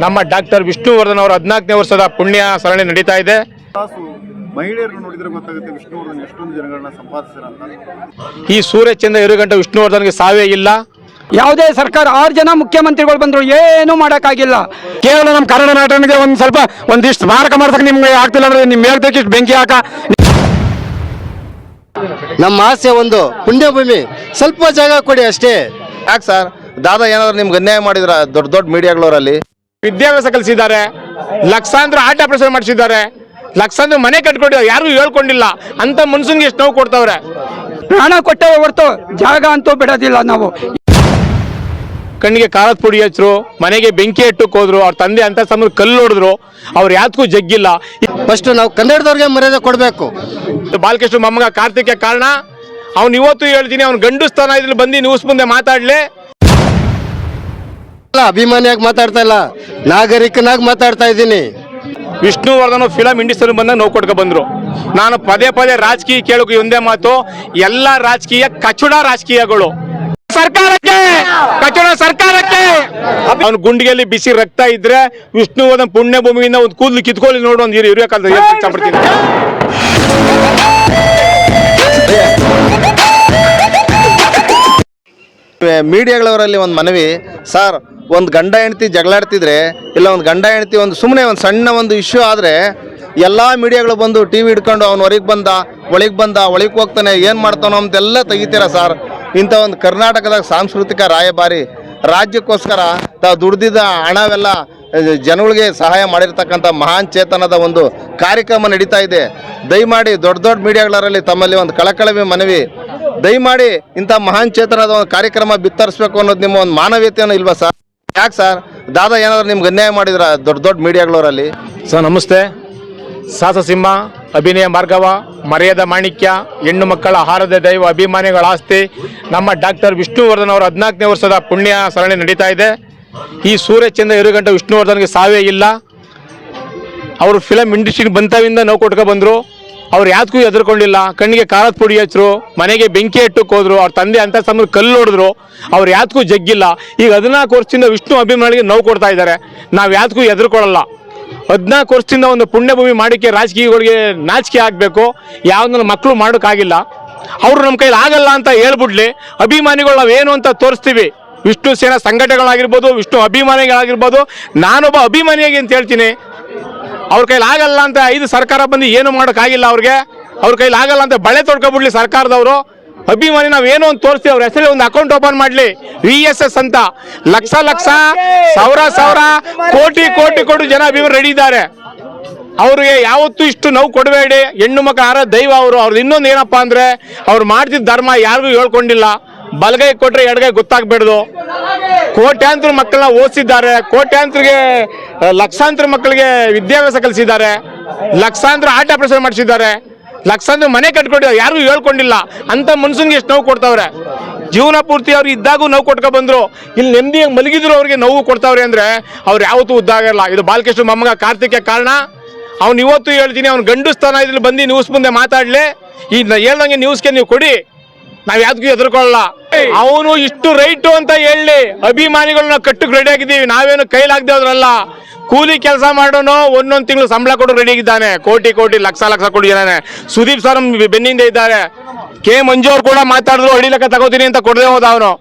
ನಮ್ಮ ಡಾಕ್ಟರ್ ವಿಷ್ಣುವರ್ಧನ್ ಅವರ 14ನೇ ವರ್ಷದ ಪುಣ್ಯ ಸರಣಿ ನಡೀತಾ ಇದೆ. ಮಹಿಳೆಯರನ್ನು ನೋಡಿದ್ರೆ ಗೊತ್ತಾಗುತ್ತೆ ವಿಷ್ಣುವರ್ಧನ್ ಎಷ್ಟೊಂದು ಜನಗಳನ್ನ ಸಂಪಾದಿಸಿರ. ಈ ಸೂರ್ಯಚಂದ್ರ ಇರುಗಂಟ ವಿಷ್ಣುವರ್ಧನ್ಗೆ ಸಾವೇ ಇಲ್ಲ. ಯಾವುದೇ ಸರ್ಕಾರ 6 ಜನ ಮುಖ್ಯಮಂತ್ರಿಗಳು ಬಂದ್ರು ಏನು ಮಾಡೋಕ್ಕಾಗಿಲ್ಲ. ಕೇವಲ ನಮ್ಮ ಕನ್ನಡ ನಾಟನಿಗೆ ಒಂದಿಷ್ಟು ಸ್ಮಾರಕ ಮಾಡ್ಸಕ್ಕೆ ನಿಮ್ಗೆ ಆಗ್ತಿಲ್ಲ ಅಂದ್ರೆ ನಿಮ್ ಮೇಲ್ದಕ್ಕೆ ಇಷ್ಟು ಬೆಂಕಿ ಹಾಕ. ನಮ್ಮ ಆಸೆ ಒಂದು ಪುಣ್ಯಭೂಮಿ, ಸ್ವಲ್ಪ ಜಾಗ ಕೊಡಿ ಅಷ್ಟೇ. ಯಾಕೆ ಸರ್ ದಾದಾ ಏನಾದ್ರು ನಿಮ್ಗೆ ಅನ್ಯಾಯ ಮಾಡಿದ್ರ? ದೊಡ್ಡ ದೊಡ್ಡ ಮೀಡಿಯಾಗಳವರಲ್ಲಿ ವಿದ್ಯಾಭ್ಯಾಸ ಕಲಿಸಿದ್ದಾರೆ, ಲಕ್ಷಾಂತರ ಆಟ ಪ್ರಸಾರ ಮಾಡಿಸಿದ್ದಾರೆ, ಲಕ್ಷಾಂತರ ಮನೆ ಕಟ್ಕೊಂಡಿದ್ದಾರೆ, ಯಾರು ಹೇಳ್ಕೊಂಡಿಲ್ಲ ಅಂತ ಮನ್ಸನ್ಗೆ ಎಷ್ಟು ನೋವು ಕೊಡ್ತಾವ್ರೆ. ಪ್ರಾಣ ಕೊಟ್ಟವೆ ಹೊರತು ಜಾಗ ಅಂತೂ ಬಿಡೋದಿಲ್ಲ ನಾವು. ಕಣ್ಣಿಗೆ ಖಾರದ ಪುಡಿ ಹಚ್ಚರು, ಮನೆಗೆ ಬೆಂಕಿ ಇಟ್ಟಕ್ಕೆ ಹೋದ್ರು, ಅವ್ರ ತಂದೆ ಅಂತ ಸಮಯ ಕಲ್ಲು ಹೊಡೆದ್ರು, ಅವ್ರು ಯಾತಕ್ಕೂ ಜಗ್ಗಿಲ್ಲ. ಫಸ್ಟ್ ನಾವು ಕನ್ನಡದವ್ರಿಗೆ ಮರ್ಯಾದೆ ಕೊಡಬೇಕು. ಬಾಲಕೃಷ್ಣ ಮೊಮ್ಮಗ ಕಾರ್ತಿಕ್ ಕಾರಣ. ಅವ್ನು ಇವತ್ತು ಹೇಳ್ತೀನಿ, ಅವ್ನು ಗಂಡು ಸ್ಥಾನ ಇದ್ರಲ್ಲಿ ಬಂದು ನ್ಯೂಸ್ ಮುಂದೆ ಮಾತಾಡ್ಲಿ. ಅಭಿಮಾನಿಯಾಗಿ ಮಾತಾಡ್ತಾ ಇಲ್ಲ, ನಾಗರಿಕನಾಗಿ ಮಾತಾಡ್ತಾ ಇದ್ದೀನಿ. ವಿಷ್ಣುವರ್ಧನ್ ಫಿಲಂ ಇಂಡಸ್ಟ್ರಿ ಬಂದಾಗ ನೋವು ಕೊಟ್ಕೊ ಬಂದ್ರು. ನಾನು ಪದೇ ಪದೇ ರಾಜಕೀಯ ಕೇಳೋಕೆ ಒಂದೇ ಮಾತು, ಎಲ್ಲ ರಾಜಕೀಯ ಕಚಡ ರಾಜಕೀಯಗಳು. ಸರ್ಕಾರಕ್ಕೆ ಕಚಡ ಸರ್ಕಾರಕ್ಕೆ. ಅವನು ಗುಂಡಿಗೆಯಲ್ಲಿ ಬಿಸಿ ರಕ್ತ ಇದ್ರೆ ವಿಷ್ಣುವರ್ಧನ್ ಪುಣ್ಯ ಭೂಮಿಯಿಂದ ಒಂದು ಕೂದಲು ಕಿತ್ಕೊಳ್ಳಿ ನೋಡು, ಒಂದು ಹಿರಿಯ ಕಾಲದ ಇಷ್ಟಪಡ್ತೀನಿ. ಮೀಡಿಯಾಗಳವರಲ್ಲಿ ಒಂದು ಮನವಿ ಸರ್, ಒಂದು ಗಂಡ ಹೆಂಡತಿ ಜಗಳಾಡ್ತಿದ್ರೆ ಇಲ್ಲ ಒಂದು ಗಂಡ ಹೆಂಡತಿ ಒಂದು ಸುಮ್ಮನೆ ಒಂದು ಸಣ್ಣ ಒಂದು ಇಶ್ಯೂ ಆದರೆ ಎಲ್ಲ ಮೀಡಿಯಾಗಳು ಬಂದು ಟಿ ವಿ ಹಿಡ್ಕೊಂಡು ಅವ್ನು ಹೊರಗೆ ಬಂದ ಒಳಗೆ ಹೋಗ್ತಾನೆ, ಏನು ಮಾಡ್ತಾನೋ ಅಂತೆಲ್ಲ ತೆಗಿತೀರ ಸರ್. ಇಂಥ ಒಂದು ಕರ್ನಾಟಕದಾಗ ಸಾಂಸ್ಕೃತಿಕ ರಾಯಭಾರಿ, ರಾಜ್ಯಕ್ಕೋಸ್ಕರ ತಾವು ದುಡ್ದಿದ್ದ ಹಣವೆಲ್ಲ ಜನಗಳಿಗೆ ಸಹಾಯ ಮಾಡಿರ್ತಕ್ಕಂಥ ಮಹಾನ್ ಚೇತನದ ಒಂದು ಕಾರ್ಯಕ್ರಮ ನಡೀತಾ ಇದೆ. ದಯಮಾಡಿ ದೊಡ್ಡ ದೊಡ್ಡ ಮೀಡಿಯಾಗಳರಲ್ಲಿ ತಮ್ಮಲ್ಲಿ ಒಂದು ಕಳಕಳವಿ ಮನವಿ, ದಯಮಾಡಿ ಇಂಥ ಮಹಾನ್ ಚೇತನದ ಒಂದು ಕಾರ್ಯಕ್ರಮ ಬಿತ್ತರಿಸಬೇಕು ಅನ್ನೋದು ನಿಮ್ಮ ಒಂದು ಮಾನವೀಯತೆಯನ್ನು ಇಲ್ವಾ ಸರ್? ಯಾಕೆ ಸರ್ ದಾದಾ ಏನಾದ್ರು ನಿಮ್ಗೆ ಅನ್ಯಾಯ ಮಾಡಿದ್ರ ದೊಡ್ಡ ದೊಡ್ಡ ಮೀಡಿಯಾಗಳವರಲ್ಲಿ? ಸರ್ ನಮಸ್ತೆ. ಸಾಹಸಸಿಂಹ, ಅಭಿನಯ ಮಾರ್ಗವ, ಮರ್ಯಾದ ಮಾಣಿಕ್ಯ, ಹೆಣ್ಣು ಮಕ್ಕಳ ಆಹಾರದ ದೈವ, ಅಭಿಮಾನಿಗಳ ಆಸ್ತಿ, ನಮ್ಮ ಡಾಕ್ಟರ್ ವಿಷ್ಣುವರ್ಧನ್ ಅವರ 14ನೇ ವರ್ಷದ ಪುಣ್ಯ ಸರಣಿ ನಡೀತಾ ಇದೆ. ಈ ಸೂರ್ಯಚಂದ್ರ ಇರುಗಂಟ ವಿಷ್ಣುವರ್ಧನ್ಗೆ ಸಾವೇ ಇಲ್ಲ. ಅವರು ಫಿಲಂ ಇಂಡಸ್ಟ್ರಿಗೆ ಬಂತವಿಂದ ನೋವು ಕೊಟ್ಕೊ ಬಂದರು, ಅವ್ರು ಯಾತಕ್ಕೂ ಎದುರ್ಕೊಂಡಿಲ್ಲ. ಕಣ್ಣಿಗೆ ಖಾರದ ಪುಡಿ ಹಚ್ಚರು, ಮನೆಗೆ ಬೆಂಕಿ ಇಟ್ಟಕ್ಕೆ ಹೋದ್ರು, ಅವ್ರ ತಂದೆ ಅಂತ ಸಮಯ ಕಲ್ಲು ಹೊಡೆದ್ರು, ಅವ್ರು ಯಾತಕ್ಕೂ ಜಗ್ಗಿಲ್ಲ. ಈಗ 14 ವರ್ಷದಿಂದ ವಿಷ್ಣು ಅಭಿಮಾನಿಗೆ ನೋವು ಕೊಡ್ತಾ ಇದ್ದಾರೆ. ನಾವು ಯಾತಕ್ಕೂ ಎದುರ್ಕೊಳ್ಳಲ್ಲ. 14 ವರ್ಷದಿಂದ ಒಂದು ಪುಣ್ಯಭೂಮಿ ಮಾಡಿಕೆ ರಾಜಕೀಯಗಳಿಗೆ ನಾಚಿಕೆ ಆಗಬೇಕು. ಯಾವುದನ್ನ ಮಕ್ಕಳು ಮಾಡೋಕ್ಕಾಗಿಲ್ಲ, ಅವರು ನಮ್ಮ ಕೈಲಿ ಆಗಲ್ಲ ಅಂತ ಹೇಳ್ಬಿಡ್ಲಿ. ಅಭಿಮಾನಿಗಳು ನಾವೇನು ಅಂತ ತೋರಿಸ್ತೀವಿ. ವಿಷ್ಣು ಸೇನಾ ಸಂಘಟನೆಗಳಾಗಿರ್ಬೋದು, ವಿಷ್ಣು ಅಭಿಮಾನಿಗಳಾಗಿರ್ಬೋದು, ನಾನೊಬ್ಬ ಅಭಿಮಾನಿಯಾಗಿ ಅಂತ ಹೇಳ್ತೀನಿ. ಅವ್ರ ಕೈಲಿ ಆಗಲ್ಲ ಅಂತ 5 ಸರ್ಕಾರ ಬಂದು ಏನು ಮಾಡೋಕ್ಕಾಗಿಲ್ಲ. ಅವ್ರ ಕೈಲಿ ಆಗಲ್ಲ ಅಂತ ಬಳೆ ತೊಡ್ಕೊಬಿಡ್ಲಿ ಸರ್ಕಾರದವರು. ಅಭಿಮಾನಿ ನಾವೇನು ಅಂತ ತೋರಿಸ್ತೀವಿ. ಅವ್ರ ಹೆಸರಲ್ಲಿ ಒಂದು ಅಕೌಂಟ್ ಓಪನ್ ಮಾಡಲಿ, VSS ಅಂತ. ಲಕ್ಷ ಸಾವಿರ ಕೋಟಿ ಜನ ಅಭಿಮಾನಿ ರೆಡಿ ಇದ್ದಾರೆ. ಅವ್ರಿಗೆ ಯಾವತ್ತೂ ಇಷ್ಟು ನೋವು ಕೊಡಬೇಡಿ. ಹೆಣ್ಣು ಮಕ್ಕಳ ಆರ ದೈವ ಅವರು. ಅವ್ರದ್ದು ಇನ್ನೊಂದು ಏನಪ್ಪ ಅಂದರೆ, ಅವ್ರು ಮಾಡ್ತಿದ್ದ ಧರ್ಮ ಯಾರಿಗೂ ಹೇಳ್ಕೊಂಡಿಲ್ಲ. ಬಲಗೈ ಕೊಟ್ಟರೆ ಎಡಗೈ ಗೊತ್ತಾಗಬೇಡ್ದು. ಕೋಟ್ಯಾಂತರ ಮಕ್ಕಳನ್ನ ಓದಿಸಿದ್ದಾರೆ, ಲಕ್ಷಾಂತರ ಮಕ್ಕಳಿಗೆ ವಿದ್ಯಾಭ್ಯಾಸ ಕಲಿಸಿದ್ದಾರೆ, ಲಕ್ಷಾಂತರ ಆಟ ಪ್ರಸಾರ ಮಾಡಿಸಿದ್ದಾರೆ, ಲಕ್ಷಾಂತರ ಮನೆ ಕಟ್ಕೊಂಡಿದ್ದಾರೆ, ಯಾರಿಗೂ ಹೇಳ್ಕೊಂಡಿಲ್ಲ ಅಂತ ಮನ್ಸನ್ಗೆ ಎಷ್ಟು ನೋವು ಕೊಡ್ತಾವ್ರೆ. ಜೀವನ ಪೂರ್ತಿ ಅವ್ರು ಇದ್ದಾಗೂ ನೋವು ಕೊಟ್ಕೊ ಬಂದರು, ಇಲ್ಲಿ ನೆಮ್ಮದಿಯಾಗಿ ಮಲಗಿದ್ರು ಅವ್ರಿಗೆ ನೋವು ಕೊಡ್ತಾವ್ರೆ ಅಂದರೆ ಅವ್ರು ಯಾವತ್ತೂ ಉದ್ದಾಗಿರಲ್ಲ. ಇದು ಬಾಲಕೃಷ್ಣ ಮೊಮ್ಮಗ ಕಾರ್ತಿಕ್ ಕಾರಣ. ಅವ್ನು ಇವತ್ತು ಹೇಳ್ತೀನಿ, ಅವ್ನು ಗಂಡು ಸ್ಥಾನ ಇದ್ರಲ್ಲಿ ಬಂದು ನ್ಯೂಸ್ ಮುಂದೆ ಮಾತಾಡಲಿ. ಈ ಹೇಳ್ದಂಗೆ ನ್ಯೂಸ್ಗೆ ನೀವು ಕೊಡಿ, ನಾವು ಯಾವ್ದಕ್ಕೂ ಎದುರ್ಕೊಳ್ಳಲ್ಲ. ಅವನು ಇಷ್ಟು ರೈಟು ಅಂತ ಹೇಳಿ ಅಭಿಮಾನಿಗಳನ್ನ ಕಟ್ಟಕ್ಕೆ ರೆಡಿ ಆಗಿದ್ದೀವಿ. ನಾವೇನು ಕೈಲಾಗದೆ ಹೋದ್ರಲ್ಲ. ಕೂಲಿ ಕೆಲಸ ಮಾಡೋನು ಒಂದೊಂದು ತಿಂಗಳು ಸಂಬಳ ಕೊಡೋಕೆ ರೆಡಿ ಆಗಿದ್ದಾನೆ. ಕೋಟಿ ಲಕ್ಷ ಕೊಟ್ಟಿದ್ದಾನೆ. ಸುದೀಪ್ ಸರ್ ಬೆನ್ನಿಂದ ಇದ್ದಾರೆ. ಕೆ ಮಂಜು ಅವ್ರು ಕೂಡ ಮಾತಾಡಿದ್ರು, ಹಳ್ಳಿ ಲೆಕ್ಕ ತಗೋತೀನಿ ಅಂತ ಕೊಡದೆ ಹೋದ ಅವನು.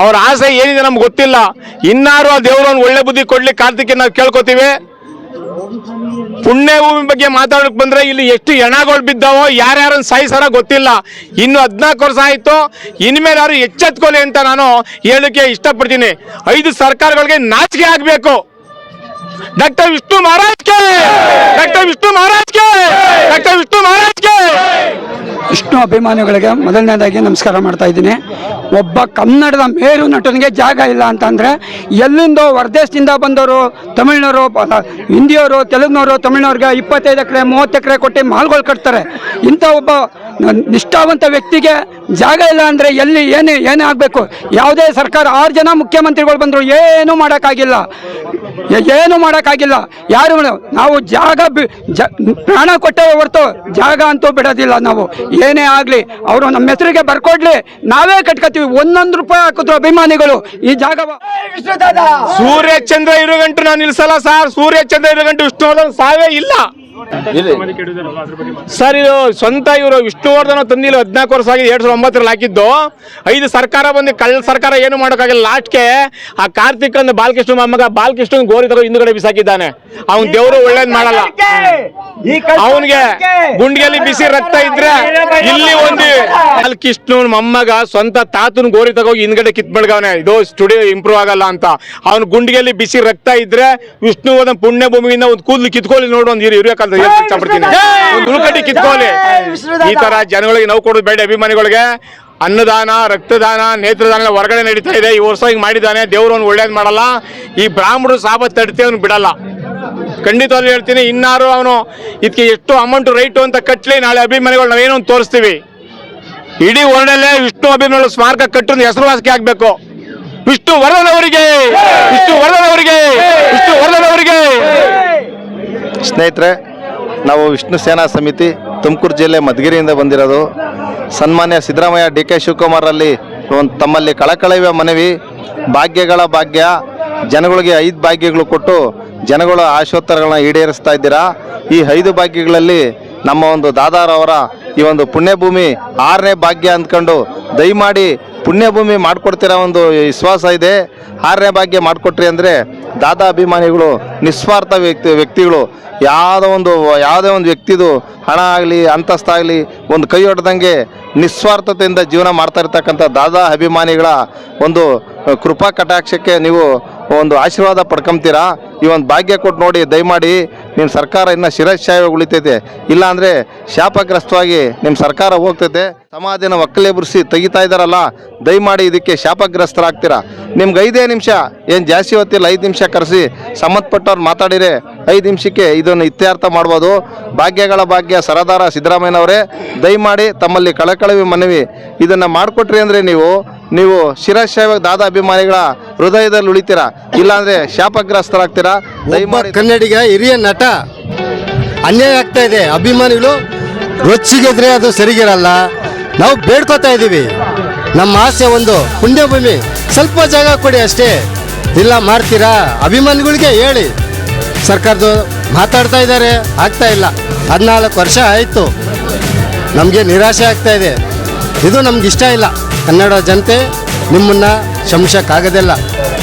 ಅವ್ರ ಆಸೆ ಏನಿದೆ ನಮ್ಗೆ ಗೊತ್ತಿಲ್ಲ. ಇನ್ನಾರು ಆ ದೇವರು ಒಂದು ಒಳ್ಳೆ ಬುದ್ಧಿ ಕೊಡ್ಲಿ ಕಾರ್ತಿಕ್ ನಾವು ಕೇಳ್ಕೊತೀವಿ. ಪುಣ್ಯಭೂಮಿ ಬಗ್ಗೆ ಮಾತಾಡಕ್ ಬಂದ್ರೆ ಇಲ್ಲಿ ಎಷ್ಟು ಹೆಣಗಳು ಬಿದ್ದಾವೋ, ಯಾರ್ಯಾರನ್ನ ಸಾಯಿಸಾರ ಗೊತ್ತಿಲ್ಲ. ಇನ್ನು 14 ವರ್ಷ ಆಯ್ತು. ಇನ್ಮೇಲೆ ಯಾರು ಎಚ್ಚೆತ್ಕೊಳ್ಳಿ ಅಂತ ನಾನು ಹೇಳಕ್ಕೆ ಇಷ್ಟಪಡ್ತೀನಿ. 5 ಸರ್ಕಾರಗಳಿಗೆ ನಾಚಿಕೆ ಆಗ್ಬೇಕು. ಡಾಕ್ಟರ್ ವಿಷ್ಣು ಮಹಾರಾಜ್ಗೆ, ಡಾಕ್ಟರ್ ವಿಷ್ಣು ಮಹಾರಾಜ್ಗೆ, ಡಾಕ್ಟರ್ ವಿಷ್ಣು ಮಹಾರಾಜ್ಗೆ. ವಿಷ್ಣು ಅಭಿಮಾನಿಗಳಿಗೆ ಮೊದಲನೇದಾಗಿ ನಮಸ್ಕಾರ ಮಾಡ್ತಾ ಇದ್ದೀನಿ. ಒಬ್ಬ ಕನ್ನಡದ ಮೇರು ನಟನಿಗೆ ಜಾಗ ಇಲ್ಲ ಅಂತಂದರೆ ಎಲ್ಲಿಂದೋ ಹೊರದೇಶದಿಂದ ಬಂದವರು, ತಮಿಳ್ನವರು, ಹಿಂದಿಯವರು, ತೆಲುಗಿನವರು, ತಮಿಳ್ನವ್ರಿಗೆ 25 ಎಕರೆ 30 ಎಕರೆ ಕೊಟ್ಟು ಮಾಲ್ಗಳು ಕಟ್ತಾರೆ. ಇಂಥ ಒಬ್ಬ ನಿಷ್ಠಾವಂತ ವ್ಯಕ್ತಿಗೆ ಜಾಗ ಇಲ್ಲ ಅಂದರೆ ಎಲ್ಲಿ ಏನೇ ಆಗಬೇಕು? ಯಾವುದೇ ಸರ್ಕಾರ 6 ಜನ ಮುಖ್ಯಮಂತ್ರಿಗಳು ಬಂದರು, ಏನೂ ಮಾಡೋಕ್ಕಾಗಿಲ್ಲ. ಯಾರು ನಾವು ಜಾಗ ಪ್ರಾಣ ಕೊಟ್ಟವೆ ಹೊರತು ಜಾಗ ಅಂತೂ ಬಿಡೋದಿಲ್ಲ ನಾವು. ಏನೇ ಆಗಲಿ ಅವರು ನಮ್ಮ ಹೆಸರಿಗೆ ಬರ್ಕೊಡ್ಲಿ, ನಾವೇ ಕಟ್ಕೋತೀವಿ. 1 ರೂಪಾಯಿ ಹಾಕಿದ್ರು ಅಭಿಮಾನಿಗಳು ಈ ಜಾಗ. ಸೂರ್ಯ ಚಂದ್ರ ಇರುಗಂಟು ನಾನು ನಿಲ್ಸಲ್ಲ ಸರ್. ಸೂರ್ಯ ಚಂದ್ರ ಇರುಗಂಟು ವಿಷ್ಣುವರ್ಧನ್ ಸಾವೇ ಇಲ್ಲ ಸರ್. ಇದು ಸ್ವಂತ ಇವರು ವಿಷ್ಣುವರ್ಧನ್ ತಂದಿಲ್ಲ. 14 ವರ್ಷ ಆಗಿದೆ, 2009 ಹಾಕಿದ್ದು. 5 ಸರ್ಕಾರ ಬಂದು ಕಳ್ಳ ಸರ್ಕಾರ ಏನು ಮಾಡೋಕ್ಕಾಗಿಲ್ಲ. ಲಾಸ್ಟ್ಗೆ ಆ ಕಾರ್ತಿಕ್ ಅಂದ ಬಾಲಕೃಷ್ಣ ಮೊಮ್ಮಗ ಬಾಲಕೃಷ್ಣ ಗೋರಿ ತಗೋ ಹಿಂದ್ಗಡೆ ಬಿಸಾಕಿದ್ದಾನೆ. ಅವ್ನ್ ದೇವರು ಒಳ್ಳೇದ್ ಮಾಡಲ್ಲ. ಅವನಿಗೆ ಗುಂಡಿಗೆಲ್ಲಿ ಬಿಸಿ ರಕ್ತ ಇದ್ರೆ ಇಲ್ಲಿ ಒಂದು ಬಾಲಕೃಷ್ಣ ಮೊಮ್ಮಗ ಸ್ವಂತ ತಾತನ ಗೋರಿ ತಗೋಗಿ ಹಿಂದ್ಗಡೆ ಕಿತ್ಬಿಡ್ಗವನೆ. ಇದು ಸ್ಟುಡಿಯೋ ಇಂಪ್ರೂವ್ ಆಗಲ್ಲ ಅಂತ. ಅವ್ನ ಗುಂಡಿಗೆಲ್ಲಿ ಬಿಸಿ ರಕ್ತ ಇದ್ರೆ ವಿಷ್ಣುವರ್ಧನ್ ಪುಣ್ಯ ಭೂಮಿಯಿಂದ ಒಂದು ಕೂದಲು ಕಿತ್ಕೊಳ್ಳಿ ನೋಡು. ಒಂದು ಹಿರಿಯ ಉಳ್ಕಟ್ಟಿ ಕಿತ್ಕೊಳ್ಳಿ. ಈ ತರ ಜನಗಳಿಗೆ ನೋವು ಕೊಡೋದು ಬೇಡ. ಅಭಿಮಾನಿಗಳಿಗೆ ಅನ್ನದಾನ, ರಕ್ತದಾನ, ನೇತ್ರದಾನ ಹೊರಗಡೆ ನಡೀತಾ ಇದೆ. ಈ ವರ್ಷ ಹಿಂಗ್ ಮಾಡಿದ್ದಾನೆ. ದೇವ್ರು ಅವ್ನು ಒಳ್ಳೇದ್ ಮಾಡಲ್ಲ. ಈ ಬ್ರಾಹ್ಮಣರು ಸಾಬ ತಡ್ತಿ ಅವ್ನು ಬಿಡಲ್ಲ. ಖಂಡಿತವಾಗ್ಲೂ ಹೇಳ್ತೀನಿ. ಇನ್ನಾರು ಅವನು ಇದಕ್ಕೆ ಎಷ್ಟು ಅಮೌಂಟ್ ರೈಟು ಅಂತ ಕಟ್ಲಿ. ನಾಳೆ ಅಭಿಮಾನಿಗಳು ನಾವೇನೋ ಒಂದು ತೋರಿಸ್ತೀವಿ. ಇಡೀ ವರ್ಣಲ್ಲೇ ವಿಷ್ಣು ಅಭಿಮಾನಿಗಳು ಸ್ಮಾರಕ ಕಟ್ಟು ಹೆಸರುವಾಸಿಗೆ ಆಗ್ಬೇಕು. ವಿಷ್ಣುವರ್ಧನ್ ಅವರಿಗೆ, ವಿಷ್ಣುವರ್ಧನ್ ಅವರಿಗೆ, ವಿಷ್ಣುವರ್ಧನ್ ಅವರಿಗೆ. ಸ್ನೇಹಿತರೆ, ನಾವು ವಿಷ್ಣು ಸೇನಾ ಸಮಿತಿ ತುಮಕೂರು ಜಿಲ್ಲೆ ಮಧುಗಿರಿಯಿಂದ ಬಂದಿರೋದು. ಸನ್ಮಾನ್ಯ ಸಿದ್ದರಾಮಯ್ಯ DK ಶಿವಕುಮಾರಲ್ಲಿ ಒಂದು ತಮ್ಮಲ್ಲಿ ಕಳಕಳಿಯ ಮನವಿ. ಭಾಗ್ಯಗಳ ಭಾಗ್ಯ ಜನಗಳಿಗೆ 5 ಭಾಗ್ಯಗಳು ಕೊಟ್ಟು ಜನಗಳ ಆಶೋತ್ತರಗಳನ್ನ ಈಡೇರಿಸ್ತಾ ಇದ್ದೀರಾ. ಈ 5 ಭಾಗ್ಯಗಳಲ್ಲಿ ನಮ್ಮ ಒಂದು ದಾದಾರವರ ಈ ಒಂದು ಪುಣ್ಯಭೂಮಿ 6ನೇ ಭಾಗ್ಯ ಅಂದ್ಕೊಂಡು ದಯಮಾಡಿ ಪುಣ್ಯಭೂಮಿ ಮಾಡಿಕೊಡ್ತಿರೋ ಒಂದು ವಿಶ್ವಾಸ ಇದೆ. 6ನೇ ಭಾಗ್ಯ ಮಾಡಿಕೊಟ್ರಿ ಅಂದರೆ ದಾದಾ ಅಭಿಮಾನಿಗಳು ನಿಸ್ವಾರ್ಥ ವ್ಯಕ್ತಿಗಳು. ಯಾವುದೇ ಒಂದು ವ್ಯಕ್ತಿದು ಹಣ ಆಗಲಿ ಅಂತಸ್ತಾಗಲಿ ಒಂದು ಕೈ ಹೊಡೆದಂಗೆ ನಿಸ್ವಾರ್ಥತೆಯಿಂದ ಜೀವನ ಮಾಡ್ತಾ ಇರ್ತಕ್ಕಂಥ ದಾದಾ ಅಭಿಮಾನಿಗಳ ಒಂದು ಕೃಪಾ ಕಟಾಕ್ಷಕ್ಕೆ ನೀವು ಒಂದು ಆಶೀರ್ವಾದ ಪಡ್ಕೊಂತೀರಾ. ಈ ಒಂದು ಭಾಗ್ಯ ಕೊಟ್ಟು ನೋಡಿ. ದಯಮಾಡಿ ನಿಮ್ಮ ಸರ್ಕಾರ ಇನ್ನು ಶಿರಶ್ಚಾಯವಾಗಿ ಉಳಿತೈತೆ. ಇಲ್ಲಾಂದರೆ ಶಾಪಗ್ರಸ್ತವಾಗಿ ನಿಮ್ಮ ಸರ್ಕಾರ ಹೋಗ್ತೈತೆ. ಸಮಾಧಿನ ಒಕ್ಕಲೆಬುರಿಸಿ ತೆಗಿತಾ ಇದ್ದಾರಲ್ಲ, ದಯಮಾಡಿ ಇದಕ್ಕೆ ಶಾಪಗ್ರಸ್ತರಾಗ್ತೀರಾ. ನಿಮ್ಗೆ 5 ನಿಮಿಷ ಏನು ಜಾಸ್ತಿ ಹೊತ್ತಿಲ್ಲ, 5 ನಿಮಿಷ ಕರೆಸಿ ಸಂಬಂಧಪಟ್ಟವ್ರು ಮಾತಾಡಿದರೆ 5 ನಿಮಿಷಕ್ಕೆ ಇದನ್ನು ಇತ್ಯರ್ಥ ಮಾಡ್ಬೋದು. ಭಾಗ್ಯಗಳ ಭಾಗ್ಯ ಸರದಾರ ಸಿದ್ದರಾಮಯ್ಯನವರೇ, ದಯಮಾಡಿ ತಮ್ಮಲ್ಲಿ ಕಳಕಳವಿ ಮನವಿ. ಇದನ್ನು ಮಾಡಿಕೊಟ್ರಿ ಅಂದರೆ ನೀವು ಶಿರಶ್ಚಾಯವಾಗಿ ದಾದಾ ಅಭಿಮಾನಿಗಳ ಹೃದಯದಲ್ಲಿ ಉಳಿತೀರಾ. ಇಲ್ಲಾಂದರೆ ಶಾಪಗ್ರಸ್ತರಾಗ್ತೀರಾ. ದಯಮಾಡಿ ಕನ್ನಡಿಗ ಹಿರಿಯ ನಟ ಅನ್ಯಾಯ ಆಗ್ತಾ ಇದೆ. ಅಭಿಮಾನಿಗಳು ರೊಚ್ಚಿಗೆದ್ರೆ ಅದು ಸರಿಗಿರಲ್ಲ. ನಾವು ಬೇಡ್ಕೋತಾ ಇದ್ದೀವಿ. ನಮ್ಮ ಆಸೆ ಒಂದು ಪುಣ್ಯಭೂಮಿ, ಸ್ವಲ್ಪ ಜಾಗ ಕೊಡಿ ಅಷ್ಟೇ. ಇಲ್ಲ ಮಾಡ್ತೀರಾ ಅಭಿಮಾನಿಗಳಿಗೆ ಹೇಳಿ. ಸರ್ಕಾರದ್ದು ಮಾತಾಡ್ತಾ ಇದ್ದಾರೆ, ಆಗ್ತಾ ಇಲ್ಲ. 14 ವರ್ಷ ಆಯಿತು. ನಮಗೆ ನಿರಾಶೆ ಆಗ್ತಾ ಇದೆ. ಇದು ನಮ್ಗೆ ಇಷ್ಟ ಇಲ್ಲ. ಕನ್ನಡ ಜನತೆ ನಿಮ್ಮನ್ನು ಶಮಿಸೋಕ್ಕಾಗೋದಿಲ್ಲ.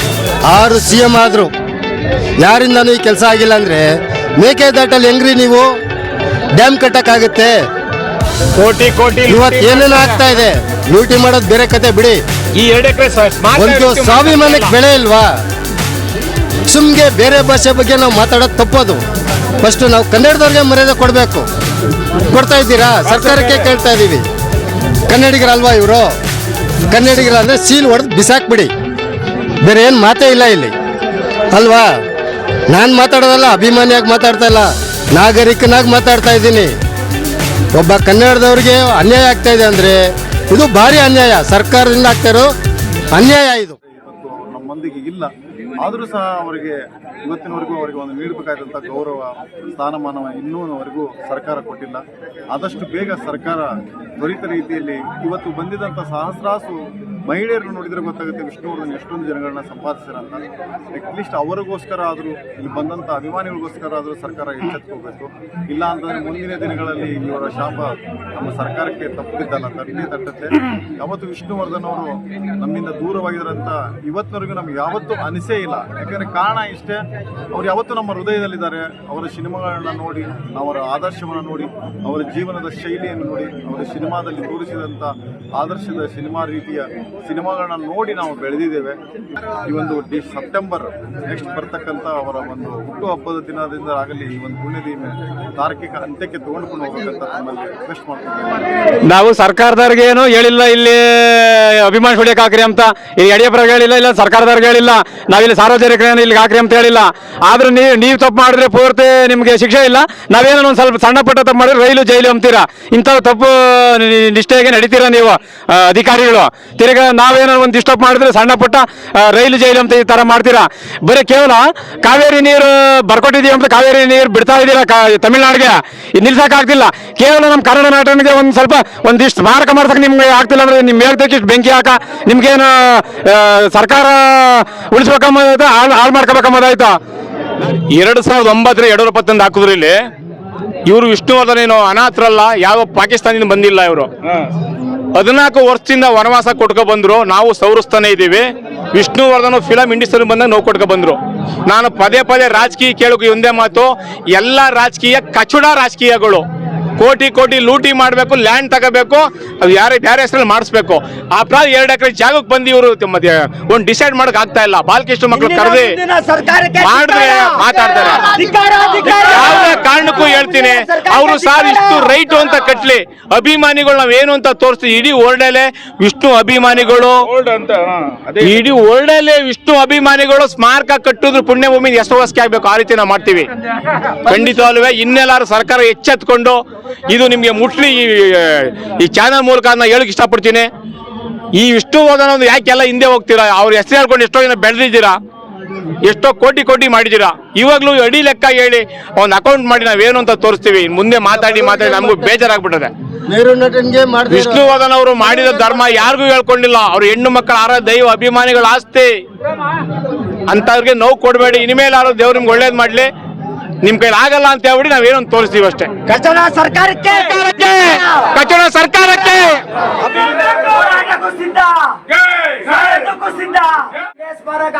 6 CM ಆದರು ಯಾರಿಂದನೂ ಈ ಕೆಲಸ ಆಗಿಲ್ಲ ಅಂದರೆ ಮೇಕೆದಾಟಲ್ಲಿ ಹೆಂಗ್ರಿ ನೀವು ಡ್ಯಾಮ್ ಕಟ್ಟಕ್ಕಾಗುತ್ತೆ? ಕೋಟಿ ಕೋಟಿ ಇವತ್ತು ಏನೇನು ಆಗ್ತಾ ಇದೆ. ಲೂಟಿ ಮಾಡೋದು ಬೇರೆ ಕತೆ ಬಿಡಿ. ಈ 2 ಎಕರೆ ಒಂದು ಸ್ವಾಭಿಮಾನಕ್ಕೆ ಬೆಳೆ ಇಲ್ವಾ? ಸುಮ್ಗೆ ಬೇರೆ ಭಾಷೆ ಬಗ್ಗೆ ನಾವು ಮಾತಾಡೋದು ತಪ್ಪೋದು. ಫಸ್ಟ್ ನಾವು ಕನ್ನಡದವ್ರಿಗೆ ಮರ್ಯಾದೆ ಕೊಡಬೇಕು. ಕೊಡ್ತಾ ಇದ್ದೀರಾ? ಸರ್ಕಾರಕ್ಕೆ ಕೇಳ್ತಾ ಇದ್ದೀವಿ. ಕನ್ನಡಿಗರಲ್ವಾ ಇವರು? ಕನ್ನಡಿಗರ ಅಂದರೆ ಸೀಲ್ ಹೊಡೆದು ಬಿಸಾಕ್ಬಿಡಿ. ಬೇರೆ ಏನು ಮಾತೇ ಇಲ್ಲ ಇಲ್ಲಿ ಅಲ್ವಾ? ನಾನು ಮಾತಾಡೋದಲ್ಲ, ಅಭಿಮಾನಿಯಾಗಿ ಮಾತಾಡ್ತಾ ಇಲ್ಲ, ನಾಗರಿಕನಾಗಿ ಮಾತಾಡ್ತಾ ಇದ್ದೀನಿ. ಒಬ್ಬ ಕನ್ನಡದವ್ರಿಗೆ ಅನ್ಯಾಯ ಆಗ್ತಾ ಇದೆ ಅಂದರೆ ಇದು ಭಾರಿ ಅನ್ಯಾಯ. ಸರ್ಕಾರದಿಂದ ಆಗ್ತಾ ಇರೋ ಅನ್ಯಾಯ ಇದು. ನಮ್ಮೊಂದಿಗೆ ಇಲ್ಲ, ಆದರೂ ಸಹ ಅವರಿಗೆ ಇವತ್ತಿನವರೆಗೂ ಅವರಿಗೆ ಒಂದು ನೀಡಬೇಕಾದಂಥ ಗೌರವ ಸ್ಥಾನಮಾನ ಇನ್ನೂವರೆಗೂ ಸರ್ಕಾರ ಕೊಟ್ಟಿಲ್ಲ. ಆದಷ್ಟು ಬೇಗ ಸರ್ಕಾರ ತ್ವರಿತ ರೀತಿಯಲ್ಲಿ ಇವತ್ತು ಬಂದಿದ್ದಂಥ ಸಹಸ್ರಾಸು ಮಹಿಳೆಯರು ನೋಡಿದರೆ ಗೊತ್ತಾಗುತ್ತೆ ವಿಷ್ಣುವರ್ಧನ್ ಎಷ್ಟೊಂದು ಜನಗಳನ್ನ ಸಂಪಾದಿಸಿರಂತ. ಅಟ್ಲೀಸ್ಟ್ ಅವರಿಗೋಸ್ಕರ ಆದರೂ, ಇಲ್ಲಿ ಬಂದಂಥ ಅಭಿಮಾನಿಗಳಿಗೋಸ್ಕರ ಆದರೂ ಸರ್ಕಾರ ಎಚ್ಚೆತ್ಕೋಬೇಕು. ಇಲ್ಲ ಅಂತಂದರೆ ಮುಂದಿನ ದಿನಗಳಲ್ಲಿ ಇವರ ಶಾಪ ನಮ್ಮ ಸರ್ಕಾರಕ್ಕೆ ತಪ್ಪಿದ್ದಲ್ಲ, ತಟ್ಟುತ್ತೆ. ಯಾವತ್ತು ವಿಷ್ಣುವರ್ಧನ್ ಅವರು ನಮ್ಮಿಂದ ದೂರವಾಗಿದ್ರಂತ ಇವತ್ತಿನವರೆಗೂ ನಮ್ಗೆ ಯಾವತ್ತೂ ಅನಿಸೇ ಇಲ್ಲ. ಯಾಕಂದರೆ ಕಾರಣ ಇಷ್ಟೇ, ಅವ್ರು ಯಾವತ್ತೂ ನಮ್ಮ ಹೃದಯದಲ್ಲಿದ್ದಾರೆ. ಅವರ ಸಿನಿಮಾಗಳನ್ನ ನೋಡಿ, ಅವರ ಆದರ್ಶವನ್ನು ನೋಡಿ, ಅವರ ಜೀವನದ ಶೈಲಿಯನ್ನು ನೋಡಿ, ಅವರ ಸಿನಿಮಾದಲ್ಲಿ ತೋರಿಸಿದಂಥ ಆದರ್ಶದ ಸಿನಿಮಾ ರೀತಿಯ ಸಿನಿಮಾಗಳನ್ನ ನೋಡಿ ನಾವು ಬೆಳೆದಿದ್ದೇವೆ. ಈ ಒಂದು ಸೆಪ್ಟೆಂಬರ್ ನೆಕ್ಸ್ಟ್ ಬರ್ತಕ್ಕಂಥ ಅವರ ಒಂದು ಹುಟ್ಟುಹಬ್ಬದ ದಿನದಿಂದ ಆಗಲಿ ಈ ಒಂದು ಪುಣ್ಯದೀಮೆ ತಾರ್ಕಿಕ ಅಂತ್ಯಕ್ಕೆ ತಗೊಂಡ್ಕೊಂಡು ಹೋಗ್ಬೇಕಂತ ನಮ್ಮಲ್ಲಿ ರಿಕ್ವೆಸ್ಟ್ ಮಾಡ್ತೀವಿ. ನಾವು ಸರ್ಕಾರದವ್ರಿಗೆ ಏನು ಹೇಳಿಲ್ಲ ಇಲ್ಲಿ ಅಭಿಮಾನಿ ಹೊಡಿಯಕ್ಕೆ ಹಾಕ್ರಿ ಅಂತ. ಇಲ್ಲಿ ಯಡಿಯೂರಪ್ಪ ಹೇಳಿಲ್ಲ, ಇಲ್ಲ ಸರ್ಕಾರದವ್ರಿಗೆ ಹೇಳಿಲ್ಲ, ನಾವಿಲ್ಲಿ ಸಾರ್ವಜನಿಕರನ್ನು ಇಲ್ಲಿಗೆ ಹಾಕ್ರಿ ಅಂತ ಹೇಳಿಲ್ಲ. ಆದ್ರೂ ನೀವು ತಪ್ಪು ಮಾಡಿದ್ರೆ ಪೂರ್ತಿ ನಿಮಗೆ ಶಿಕ್ಷೆ ಇಲ್ಲ. ನಾವೇನೋ ಒಂದು ಸ್ವಲ್ಪ ಸಣ್ಣ ಪುಟ್ಟ ತಪ್ಪು ಮಾಡಿದ್ರೆ ರೈಲು ಜೈಲು ಅಂತೀರಾ. ಇಂಥ ತಪ್ಪು ನಿಷ್ಠೆಗೆ ನಡೀತೀರಾ ನೀವು ಅಧಿಕಾರಿಗಳು. ತಿರ್ಗಾ ನಾವೇನಾದ್ರು ಒಂದು ಡಿಸ್ಟರ್ಬ್ ಮಾಡಿದ್ರೆ ಸಣ್ಣ ಪುಟ್ಟ ರೈಲು ಜೈಲು ಅಂತ ಈ ತರ ಮಾಡ್ತೀರಾ. ಬರೀ ಕೇವಲ ಕಾವೇರಿ ನೀರು ಬರ್ಕೊಟ್ಟಿದೀವಿ ಅಂತ ಕಾವೇರಿ ನೀರು ಬಿಡ್ತಾ ಇದ್ದೀರಾ ತಮಿಳ್ನಾಡಿಗೆ, ನಿಲ್ಸಕ್ಕಾಗ್ತಿಲ್ಲ. ಕೇವಲ ನಮ್ಮ ಕನ್ನಡ ನಾಟನಿಗೆ ಒಂದು ಸ್ವಲ್ಪ ಒಂದಿಷ್ಟು ಸ್ಮಾರಕ ಮಾಡ್ಸಕ್ಕೆ ನಿಮ್ಗೆ ಆಗ್ತಿಲ್ಲ ಅಂದ್ರೆ ನಿಮ್ ಹೇಳ್ಬೇಕಿಷ್ಟು ಬೆಂಕಿ ಹಾಕ. ನಿಮ್ಗೇನು ಸರ್ಕಾರ ಉಳಿಸ್ಬೇಕಂಬುದಾಯ್ತಾ ಹಾಳು ಮಾಡ್ಕೋಬೇಕಂಬುದಾಯ್ತಾ? 2009 ಯಡಿಯೂರಪ್ಪತ್ತಂದು ಹಾಕಿದ್ರು ಇಲ್ಲಿ. ಇವರು ವಿಷ್ಣುವರ್ಧನ್ ಏನು ಅನಾಥರಲ್ಲ, ಯಾವ ಪಾಕಿಸ್ತಾನದಿಂದ ಬಂದಿಲ್ಲ. ಇವರು 14 ವರ್ಷದಿಂದ ವನವಾಸ ಕೊಟ್ಕೊ ಬಂದ್ರು. ನಾವು ಸೌರಿಸ್ತಾನೆ ಇದ್ದೀವಿ. ವಿಷ್ಣುವರ್ಧನ್ ಫಿಲಂ ಇಂಡಸ್ಟ್ರಿ ಬಂದಾಗ ನೋವು ಕೊಟ್ಕೊ ಬಂದ್ರು. ನಾನು ಪದೇ ಪದೇ ರಾಜಕೀಯ ಕೇಳೋಕೆ ಒಂದೇ ಮಾತು, ಎಲ್ಲ ರಾಜಕೀಯ ಕಚಡ ರಾಜಕೀಯಗಳು. ಕೋಟಿ ಲೂಟಿ ಮಾಡಬೇಕು, ಲ್ಯಾಂಡ್ ತಗೋಬೇಕು, ಅದು ಯಾರ ಹೆಸರಲ್ಲಿ ಮಾಡಿಸ್ಬೇಕು. ಆ ಪ್ರಾಯ 2 ಎಕರೆ ಜಾಗಕ್ಕೆ ಬಂದು ಇವರು ಒಂದು ಡಿಸೈಡ್ ಮಾಡಕ್ ಆಗ್ತಾ ಇಲ್ಲ. ಬಾಲಕೃಷ್ಣ ಮಕ್ಕಳು ಕರೆದಿ ಮಾಡಿದ್ರೆ ಮಾತಾಡ್ತಾರೆ. ಯಾವುದೇ ಕಾರಣಕ್ಕೂ ಹೇಳ್ತೀನಿ, ಅವರು ಸಾರ್ ಇಷ್ಟು ರೈಟು ಅಂತ ಕಟ್ಲಿ, ಅಭಿಮಾನಿಗಳು ನಾವೇನು ಅಂತ ತೋರಿಸ್ತೀವಿ. ಇಡೀ ವರ್ಲ್ಡಲ್ಲೇ ವಿಷ್ಣು ಅಭಿಮಾನಿಗಳು, ಇಡೀ ವರ್ಲ್ಡಲ್ಲೇ ವಿಷ್ಣು ಅಭಿಮಾನಿಗಳು ಸ್ಮಾರಕ ಕಟ್ಟಿದ್ರು ಪುಣ್ಯಭೂಮಿ ಹೆಸರುವಾಸಿ ಆಗ್ಬೇಕು. ಆ ರೀತಿ ನಾವು ಮಾಡ್ತೀವಿ ಖಂಡಿತವಾಗ್ಲೂ. ಇನ್ನೆಲ್ಲಾರು ಸರ್ಕಾರ ಎಚ್ಚೆತ್ಕೊಂಡು ಇದು ನಿಮ್ಗೆ ಮುಟ್ಲಿ ಈ ಚಾನಲ್ ಮೂಲಕ ನಾನು ಹೇಳಕ್ ಇಷ್ಟಪಡ್ತೀನಿ. ಈ ವಿಷ್ಣುವರ್ಧನ್ ಒಂದು ಯಾಕೆಲ್ಲ ಹಿಂದೆ ಹೋಗ್ತೀರಾ? ಅವ್ರ ಹೆಸರು ಹೇಳ್ಕೊಂಡು ಎಷ್ಟೋ ಜನ ಬೆಳೆದಿದ್ದೀರಾ, ಎಷ್ಟೋ ಕೋಟಿ ಮಾಡಿದ್ದೀರಾ. ಇವಾಗ್ಲೂ ಅಡಿ ಲೆಕ್ಕ ಹೇಳಿ ಒಂದು ಅಕೌಂಟ್ ಮಾಡಿ ನಾವೇನು ಅಂತ ತೋರಿಸ್ತೀವಿ. ಮುಂದೆ ಮಾತಾಡಿ ನಮಗೂ ಬೇಜಾರಾಗ್ಬಿಟ್ಟದೆ. ವಿಷ್ಣುವರ್ಧನ್ ಅವರು ಮಾಡಿದ ಧರ್ಮ ಯಾರಿಗೂ ಹೇಳ್ಕೊಂಡಿಲ್ಲ. ಅವ್ರ ಹೆಣ್ಣು ಮಕ್ಕಳ ದೈವ ಅಭಿಮಾನಿಗಳ ಆಸ್ತಿ ಅಂತವ್ರಿಗೆ ನೋವು ಕೊಡಬೇಡಿ. ಇನ್ಮೇಲೆ ಯಾರು ದೇವ್ರು ನಿಮ್ಗೆ ಒಳ್ಳೇದು ಮಾಡ್ಲಿ. ನಿಮ್ ಕೈಲಿ ಆಗಲ್ಲ ಅಂತ ಹೇಳ್ಬಿಡಿ ನಾವೇನೋ ತೋರಿಸ್ತೀವಿ ಅಷ್ಟೇ. ಕಚಡ ಸರ್ಕಾರಕ್ಕೆ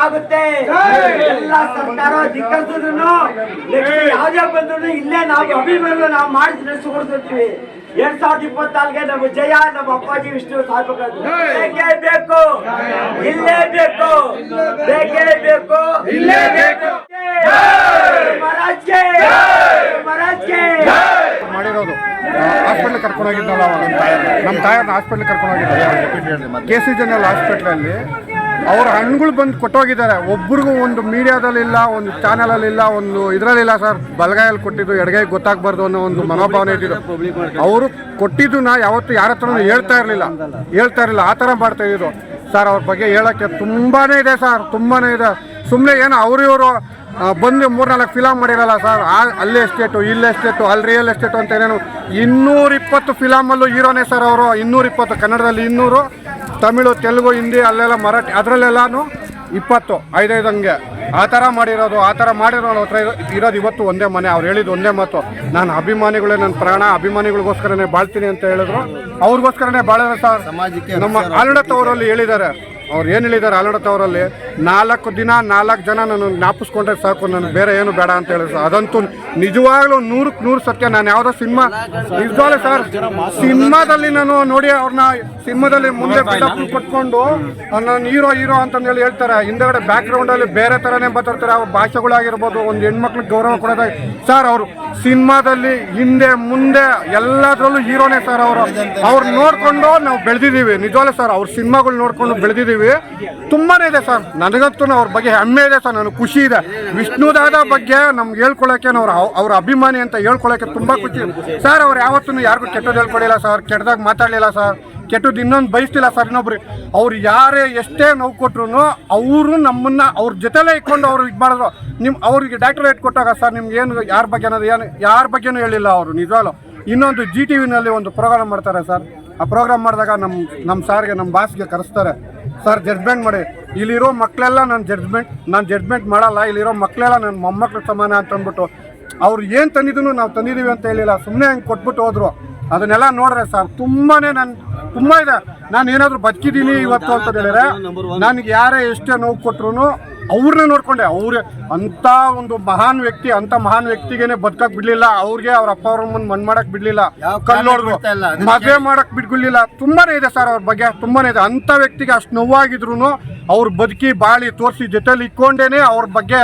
ಆಗುತ್ತೆ. ಎಲ್ಲ ಸರ್ಕಾರ ದಿಕ್ಕಂತೂ ಯಾವುದೇ ಬಂದ್ರು ಇಲ್ಲೇ ನಾವು ಅಭಿಮಾನ ನಾವು ಮಾಡಿ ನಡೆಸಿಕೊಡ್ತೀವಿ. 2024ಗೆ ನಮ್ಮ ಜಯ ನಮ್ಮ ಅಪ್ಪಾಜಿ ವಿಷ್ಣು ಸಾಧಬೇಕಾದ್ರು ಬೇಕೇ ಬೇಕು, ಇಲ್ಲೇ ಬೇಕು, ಬೇಕೇ ಬೇಕು, ಇಲ್ಲೇ ಬೇಕು. ಮಹಾರಾಜ್ಗೆ ಮಾಡಿರೋದು ಹಾಸ್ಪಿಟ್ಲ್ ಕರ್ಕೊಂಡೋಗಿದ್ದಲ್ಲ, ನಮ್ಮ ತಾಯರ್ನ ಹಾಸ್ಪಿಟ್ಲ್ ಕರ್ಕೊಂಡೋಗಿದ್ದಾರೆ. KC ಜನರಲ್ ಹಾಸ್ಪಿಟ್ಲಲ್ಲಿ ಅವ್ರ ಹಣ್ಣುಗಳು ಬಂದು ಕೊಟ್ಟೋಗಿದ್ದಾರೆ. ಒಬ್ರಿಗೂ ಒಂದು ಮೀಡಿಯಾದಲ್ಲಿಲ್ಲ, ಒಂದು ಚಾನಲಲ್ಲಿಲ್ಲ, ಒಂದು ಇದರಲ್ಲಿಲ್ಲ ಸರ್. ಬಲಗೈಯಲ್ಲಿ ಕೊಟ್ಟಿದ್ದು ಎಡಗೈ ಗೊತ್ತಾಗಬಾರ್ದು ಅನ್ನೋ ಒಂದು ಮನೋಭಾವನೆ ಇದ್ದಿದ್ದು. ಅವರು ಕೊಟ್ಟಿದ್ದನ್ನ ಯಾವತ್ತು ಯಾರ ಹತ್ರನೂ ಹೇಳ್ತಾ ಇರಲಿಲ್ಲ. ಆ ಥರ ಮಾಡ್ತಾ ಇದ್ರು ಸರ್. ಅವ್ರ ಬಗ್ಗೆ ಹೇಳೋಕ್ಕೆ ತುಂಬಾ ಇದೆ ಸರ್, ತುಂಬಾ ಇದೆ. ಸುಮ್ಮನೆ ಏನೋ ಇವರು ಬಂದು 3-4 ಫಿಲಮ್ ಮಾಡಿರಲ್ಲ ಸರ್. ಅಲ್ಲಿ ಎಸ್ಟೇಟು, ಇಲ್ಲಿ ಎಸ್ಟೇಟು, ಅಲ್ಲಿ ರಿಯಲ್ ಎಸ್ಟೇಟು ಅಂತ ಏನೇನು 220 ಫಿಲಮಲ್ಲೂ ಹೀರೋನೇ ಸರ್ ಅವರು. 220, ಕನ್ನಡದಲ್ಲಿ 200, ತಮಿಳು, ತೆಲುಗು, ಹಿಂದಿ, ಅಲ್ಲೆಲ್ಲ ಮರಾಠಿ, ಅದರಲ್ಲೆಲ್ಲಾನು 20, 5 ಹಂಗೆ ಆ ಥರ ಮಾಡಿರೋದು. ಆ ಥರ ಮಾಡಿರೋ ಹತ್ರ ಇರೋದು ಇವತ್ತು ಒಂದೇ ಮನೆ. ಅವ್ರು ಹೇಳಿದ್ದು ಒಂದೇ ಮಾತು, ನಾನು ಅಭಿಮಾನಿಗಳೇ ನನ್ನ ಪ್ರಾಣ, ಅಭಿಮಾನಿಗಳಿಗೋಸ್ಕರನೇ ಬಾಳ್ತೀನಿ ಅಂತ ಹೇಳಿದ್ರು. ಅವ್ರಿಗೋಸ್ಕರನೇ ಬಾಳಿರೋ ಸರ್. ನಮ್ಮ ಆಲ್ನಡತ್ ಅವರಲ್ಲಿ ಹೇಳಿದ್ದಾರೆ. ಅವ್ರು ಏನು ಹೇಳಿದ್ದಾರೆ ಆಲ್ನಡತ್ ಅವರಲ್ಲಿ, 4 ದಿನ 4 ಜನ ನಾನು ಜ್ಞಾಪಿಸ್ಕೊಂಡ್ರೆ ಸಾಕು, ನನಗೆ ಬೇರೆ ಏನು ಬೇಡ ಅಂತ ಹೇಳಿದ್ರು. ಅದಂತೂ ನಿಜವಾಗ್ಲೂ 100ಕ್ಕೆ 100 ಸತ್ಯ. ನಾನು ಯಾವುದೋ ಸಿನಿಮಾ ನಿಜವಾಗ್ಲೂ ಸರ್, ಸಿನಿಮಾದಲ್ಲಿ ನಾನು ನೋಡಿ ಅವ್ರನ್ನ ಸಿನಿಮಾದಲ್ಲಿ ಮುಂದೆ ಕೊಟ್ಕೊಂಡು ನಾನು ಹೀರೋ ಅಂತಂದೇಳಿ ಹೇಳ್ತಾರೆ. ಹಿಂದೆಗಡೆ ಬ್ಯಾಕ್ ಗ್ರೌಂಡಲ್ಲಿ ಬೇರೆ ಥರನೇ ಮಾತಾಡ್ತಾರೆ. ಅವ್ರ ಭಾಷೆಗಳಾಗಿರ್ಬೋದು, ಒಂದು ಹೆಣ್ಮಕ್ಳಿಗೆ ಗೌರವ ಕೊಡೋದಾಗಿ ಸರ್. ಅವರು ಸಿನಿಮಾದಲ್ಲಿ ಹಿಂದೆ ಮುಂದೆ ಎಲ್ಲದರಲ್ಲೂ ಹೀರೋನೇ ಸರ್. ಅವ್ರು ನೋಡಿಕೊಂಡು ನಾವು ಬೆಳೆದಿದ್ದೀವಿ. ನಿಜವಾಗ್ಲೂ ಸರ್, ಅವ್ರ ಸಿನಿಮಾಗಳು ನೋಡ್ಕೊಂಡು ಬೆಳೆದಿದ್ದೀವಿ. ತುಂಬಾ ಇದೆ ಸರ್. ನನಗಂತೂ ಅವ್ರ ಬಗ್ಗೆ ಹೆಮ್ಮೆ ಇದೆ ಸರ್, ನನಗೆ ಖುಷಿ ಇದೆ. ವಿಷ್ಣುದಾದ ಬಗ್ಗೆ ನಮ್ಗೆ ಹೇಳ್ಕೊಳಕ್ಕೆ, ಅವ್ರ ಅಭಿಮಾನಿ ಅಂತ ಹೇಳ್ಕೊಳಕ್ಕೆ ತುಂಬ ಖುಷಿ ಸರ್. ಅವ್ರು ಯಾವತ್ತೂ ಯಾರಿಗೂ ಕೆಟ್ಟದ್ದು ಹೇಳ್ಕೊಡಿಲ್ಲ ಸರ್, ಕೆಟ್ಟದಾಗ ಮಾತಾಡಲಿಲ್ಲ ಸರ್, ಕೆಟ್ಟದ್ದು ಇನ್ನೊಂದು ಬಯಸ್ತಿಲ್ಲ ಸರ್ ಇನ್ನೊಬ್ರು. ಅವ್ರು ಯಾರೇ ಎಷ್ಟೇ ನೋವು ಕೊಟ್ರು ಅವರು ನಮ್ಮನ್ನ ಅವ್ರ ಜೊತೆಲೇ ಇಟ್ಕೊಂಡು ಅವ್ರು ಇದು ಮಾಡಿದ್ರು. ಅವ್ರಿಗೆ ಡಾಕ್ಟರೇಟ್ ಕೊಟ್ಟಾಗ ಸರ್ ನಿಮ್ಗೆ ಏನು ಯಾರ ಬಗ್ಗೆ ಅನ್ನೋದು ಯಾರ ಬಗ್ಗೆನೂ ಹೇಳಿಲ್ಲ ಅವರು. ನಿಜವಾಗ್ಲೂ ಇನ್ನೊಂದು GTVನಲ್ಲಿ ಒಂದು ಪ್ರೋಗ್ರಾಮ್ ಮಾಡ್ತಾರೆ ಸರ್. ಆ ಪ್ರೋಗ್ರಾಮ್ ಮಾಡಿದಾಗ ನಮ್ಮ ಸಾರ್ಗೆ, ನಮ್ಮ ಬಾಸ್ಗೆ ಕರೆಸ್ತಾರೆ. ಸರ್ ಜಡ್ಜ್ಮೆಂಟ್ ಮಾಡಿ, ಇಲ್ಲಿರೋ ಮಕ್ಕಳೆಲ್ಲ ನಾನು ಜಡ್ಜ್ಮೆಂಟ್ ಮಾಡಲ್ಲ, ಇಲ್ಲಿರೋ ಮಕ್ಕಳೆಲ್ಲ ನನ್ನ ಮೊಮ್ಮಕ್ಳು ಸಮಾನ ಅಂತ ಅಂದ್ಬಿಟ್ಟು ಅವ್ರು ಏನು ತಂದಿದ್ದೂ ನಾವು ತಂದಿದ್ದೀವಿ ಅಂತ ಹೇಳಿಲ್ಲ, ಸುಮ್ಮನೆ ಹಂಗೆ ಕೊಟ್ಬಿಟ್ಟು ಹೋದ್ರು. ಅದನ್ನೆಲ್ಲ ನೋಡ್ರೆ ಸರ್ ತುಂಬ ಇದೆ. ನಾನು ಏನಾದರೂ ಬದುಕಿದ್ದೀನಿ ಇವತ್ತು ಅಂತ ಹೇಳಿದ್ರೆ, ನನಗೆ ಯಾರೇ ಎಷ್ಟೇ ನೋವು ಕೊಟ್ರು ಅವ್ರನ್ನೇ ನೋಡ್ಕೊಂಡೆ. ಅವ್ರೆ ಅಂಥ ಒಂದು ಮಹಾನ್ ವ್ಯಕ್ತಿಗೇನೆ ಬದುಕಕ್ಕೆ ಬಿಡಲಿಲ್ಲ. ಅವ್ರಿಗೆ ಅವ್ರ ಅಪ್ಪ ಅವ್ರ ಮುಂದೆ ಮಣ್ಣು ಮಾಡಕ್ಕೆ ಬಿಡಲಿಲ್ಲ, ಕಲ್ಲೋಡ್ರು ಮದುವೆ ಮಾಡಕ್ಕೆ ಬಿಡ್ಲಿಲ್ಲ. ತುಂಬಾ ಇದೆ ಸರ್ ಅವ್ರ ಬಗ್ಗೆ, ತುಂಬಾ ಇದೆ. ಅಂಥ ವ್ಯಕ್ತಿಗೆ ಅಷ್ಟು ನೋವಾಗಿದ್ರು ಅವ್ರು ಬದುಕಿ ಬಾಳಿ ತೋರಿಸಿ ಜೊತೆಲಿ ಇಟ್ಕೊಂಡೇನೆ ಅವ್ರ ಬಗ್ಗೆ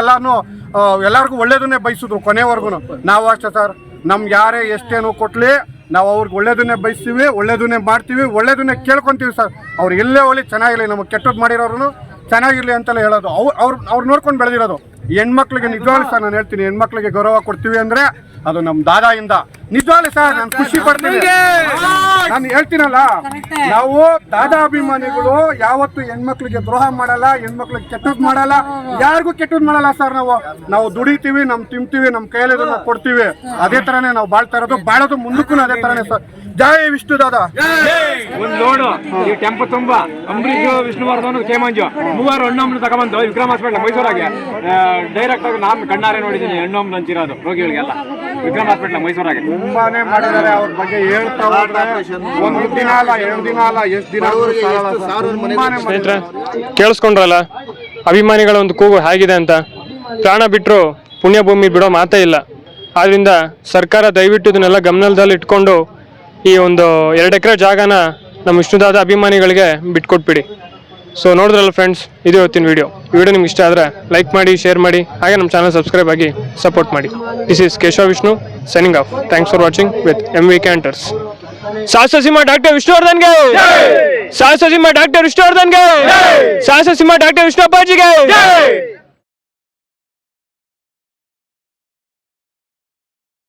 ಎಲ್ಲರಿಗೂ ಒಳ್ಳೇದನ್ನೇ ಬಯಸಿದ್ರು ಕೊನೆವರೆಗೂ. ನಾವು ಅಷ್ಟೇ ಸರ್, ನಮ್ಗೆ ಯಾರೇ ಎಷ್ಟೇನೋ ಕೊಟ್ಲಿ ನಾವು ಅವ್ರಿಗೆ ಒಳ್ಳೇದನ್ನೇ ಬಯಸ್ತೀವಿ, ಒಳ್ಳೇದನ್ನೇ ಮಾಡ್ತೀವಿ, ಒಳ್ಳೇದನ್ನೇ ಕೇಳ್ಕೊತೀವಿ ಸರ್. ಅವ್ರು ಎಲ್ಲೇ ಹೋಗ್ಲಿ ಚೆನ್ನಾಗಿರಲಿ. ನಮಗೆ ಕೆಟ್ಟದ್ದು ಮಾಡಿರೋರು ಚೆನ್ನಾಗಿರ್ಲಿ ಅಂತೆಲ್ಲ ಹೇಳೋದು. ಅವ್ರು ನೋಡ್ಕೊಂಡು ಬೆಳೆದಿರೋದು. ಹೆಣ್ಮಕ್ಳಿಗೆ ನಿಜವಾಗ್ಲೂ ಸರ್ ನಾನು ಹೇಳ್ತೀನಿ, ಹೆಣ್ಮಕ್ಳಿಗೆ ಗೌರವ ಕೊಡ್ತೀವಿ ಅಂದ್ರೆ ಅದು ನಮ್ಮ ದಾದಾಯಿಂದ. ನಿಜವಾಗ್ಲೂ ಸರ್ ನಾನು ಖುಷಿ ಪಡ್ತೀನಿ. ನಾನು ಹೇಳ್ತೀನಲ್ಲ, ನಾವು ದಾದಾ ಅಭಿಮಾನಿಗಳು ಯಾವತ್ತು ಹೆಣ್ಮಕ್ಳಿಗೆ ದ್ರೋಹ ಮಾಡಲ್ಲ, ಹೆಣ್ಮಕ್ಳಿಗೆ ಕೆಟ್ಟದ್ ಮಾಡಲ್ಲ, ಯಾರಿಗೂ ಕೆಟ್ಟದ್ ಮಾಡಲ್ಲ ಸರ್. ನಾವು ದುಡಿತೀವಿ, ತಿಂತೀವಿ, ನಮ್ಮ ಕೈಯಲ್ಲಿ ಕೊಡ್ತೀವಿ. ಅದೇ ತರನೇ ನಾವು ಬಾಳ್ತಾ ಇರೋದು, ಬಾಳೋದು ಮುಂದಕ್ಕೂ ಅದೇ ತರನೇ ಸರ್. ಜೈ ವಿಷ್ಣು ದಾದಾ. ಒಂದು ನೋಡು ಈ ಟೆಂಪೋ ತುಂಬಾ ಅಂಬರೀಷ್, ವಿಷ್ಣುವರ್ಧನ್, ಕೇಮಂಜು ಮೂವರು ಹೆಣ್ಣೊಮ್ಮನ ತಗೊಂಬಂದು ವಿಕ್ರಮ್ ಹಾಸ್ಪಿಟಲ್ ಮೈಸೂರಾಗೆ ಡೈರೆಕ್ಟ್ ಆಗಿ ನಾನು ಕಣ್ಣಾರೆ ನೋಡಿದ್ದೀನಿ. ಹೆಣ್ಣೊಮ್ಮನ ಹಂಚಿರೋದು ರೋಗಿಗಳಿಗೆಲ್ಲ ವಿಕ್ರಮ್ ಹಾಸ್ಪಿಟಲ್ ಮೈಸೂರಾಗೆ ತುಂಬಾನೇ ಮಾಡಿದ್ದಾರೆ. ಅವ್ರ ಬಗ್ಗೆ ಹೇಳ್ತಾ ಹೋದ್ರೆ ಒಂದು ದಿನ ಅಲ್ಲ, 2 ದಿನ ಅಲ್ಲ, ಎಷ್ಟು ದಿನ ಸ್ನೇಹಿತರೆ, ಕೇಳಿಸ್ಕೊಂಡ್ರಲ್ಲ ಅಭಿಮಾನಿಗಳ ಒಂದು ಕೂಗು ಹೇಗಿದೆ ಅಂತ. ಪ್ರಾಣ ಬಿಟ್ಟರು ಪುಣ್ಯಭೂಮಿ ಬಿಡೋ ಮಾತೇ ಇಲ್ಲ. ಆದ್ರಿಂದ ಸರ್ಕಾರ ದಯವಿಟ್ಟು ಇದನ್ನೆಲ್ಲ ಗಮನದಲ್ಲಿ ಇಟ್ಕೊಂಡು ಈ ಒಂದು 2 ಎಕರೆ ಜಾಗನ ನಮ್ಮ ವಿಷ್ಣುದಾದ ಅಭಿಮಾನಿಗಳಿಗೆ ಬಿಟ್ಕೊಟ್ಬಿಡಿ. ಸೊ ನೋಡಿದ್ರಲ್ಲ ಫ್ರೆಂಡ್ಸ್, ಇದು ಇವತ್ತಿನ ವಿಡಿಯೋ ನಿಮ್ಗೆ ಇಷ್ಟ ಆದರೆ ಲೈಕ್ ಮಾಡಿ, ಶೇರ್ ಮಾಡಿ, ಹಾಗೆ ನಮ್ಮ ಚಾನಲ್ ಸಬ್ಸ್ಕ್ರೈಬ್ ಆಗಿ ಸಪೋರ್ಟ್ ಮಾಡಿ. This is Keshava Vishnu signing off. Thanks for watching with MV ಕ್ಯಾಂಟರ್ಸ್. ಸಾಹಸ ಸಿಂಹ ಡಾಕ್ಟರ್ ವಿಷ್ಣುವರ್ಧನ್ಗೆ, ಸಾಹಸ ಸಿಂಹ ಡಾಕ್ಟರ್ ವಿಷ್ಣುವರ್ಧನ್ಗೆ, ಸಾಹಸ ಸಿಂಹ ಡಾಕ್ಟರ್ ವಿಷ್ಣು ಅಪ್ಪಾಜಿಗೆ.